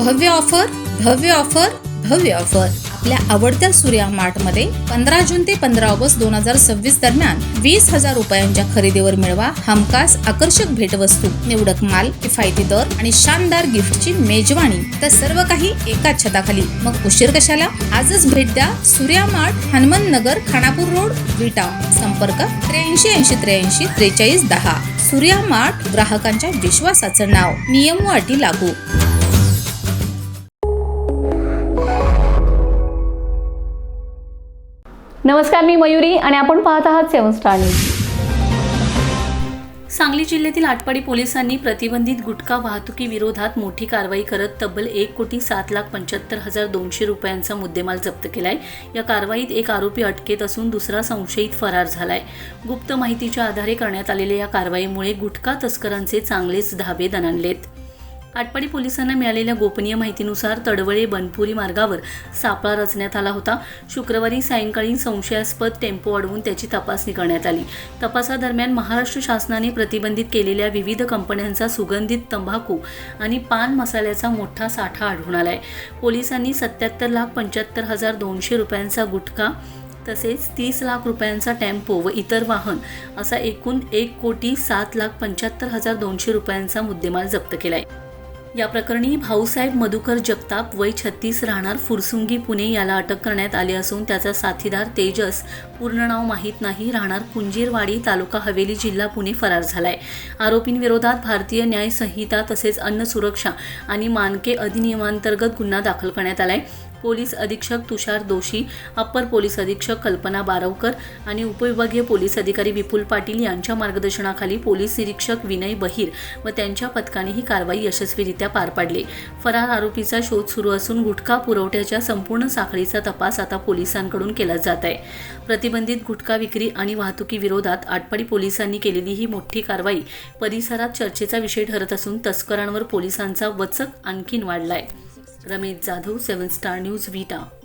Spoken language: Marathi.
भव्य ऑफर भव्य ऑफर भव्य ऑफर आपल्या आवडत्या सूर्या मार्ट मध्ये 15 जून ते 15 ऑगस्ट 2026 दरम्यान 20,000 रुपयांच्या खरेदीवर मिळवा हमखास आकर्षक भेटवस्तू, निवडक माल, किफायती दर आणि शानदार गिफ्टची मेजवानी. तर सर्व काही एकाच छताखाली. मग उशीर कशाला? आजच भेट द्या सूर्या मार्ट, हनुमान नगर, खानापूर रोड, विटा. संपर्क 83 43 10. सूर्या मार्ट, ग्राहकांच्या विश्वासाचं नाव. नियम व अटी लागू. नमस्कार, मी मयुरी आणि आपण पाहत आहात 7 स्टार न्यूज. सांगली जिल्ह्यातील आटपाडी पोलिसांनी प्रतिबंधित गुटखा वाहतुकीविरोधात मोठी कारवाई करत तब्बल 1,07,75,200 रुपयांचा मुद्देमाल जप्त केलाय. या कारवाईत एक आरोपी अटकेत असून दुसरा संशयित फरार झालाय. गुप्त माहितीच्या आधारे करण्यात आलेल्या या कारवाईमुळे गुटखा तस्करांचे चांगलेच धाबे दणाणलेत. आटपाडी पोलिसांना मिळालेल्या गोपनीय माहितीनुसार तडवळे बनपुरी मार्गावर सापळा रचण्यात आला होता. शुक्रवारी सायंकाळी संशयास्पद टेम्पो अडवून त्याची तपासणी करण्यात आली. तपासादरम्यान महाराष्ट्र शासनाने प्रतिबंधित केलेल्या विविध कंपन्यांचा सुगंधित तंबाखू आणि पान मसाल्याचा मोठा साठा आढळून आलाय. पोलिसांनी 77,75,200 रुपयांचा गुटखा तसेच 30 लाख रुपयांचा टेम्पो व इतर वाहन असा एकूण 1,07,75,200 रुपयांचा मुद्देमाल जप्त केलाय. या प्रकरणी भाऊसाहेब मधुकर जगताप वय 36 राहणार फुरसुंगी पुणे याला अटक करण्यात आली असून त्याचा साथीदार तेजस पूर्ण नाव माहीत नाही राहणार कुंजीरवाडी तालुका हवेली जिल्हा पुणे फरार झालाय. आरोपींविरोधात भारतीय न्याय संहिता तसेच अन्न सुरक्षा आणि मानके अधिनियमांतर्गत गुन्हा दाखल करण्यात आलाय. पोलीस अधीक्षक तुषार दोशी, अप्पर पोलीस अधीक्षक कल्पना बारवकर आणि उपविभागीय पोलीस अधिकारी विपुल पाटील यांच्या मार्गदर्शनाखाली पोलीस निरीक्षक विनय बहिर व त्यांच्या पथकाने ही कारवाई यशस्वीरित्या पार पाडली. फरार आरोपीचा शोध सुरू असून गुटखा पुरवठ्याच्या संपूर्ण साखळीचा तपास आता पोलिसांकडून केला जात आहे. प्रतिबंधित गुटखा विक्री आणि वाहतुकीविरोधात आटपाडी पोलिसांनी केलेली ही मोठी कारवाई परिसरात चर्चेचा विषय ठरत असून तस्करांवर पोलिसांचा वचक आणखीन वाढलाय. रमेश जाधव, 7 स्टार न्यूज, विटा.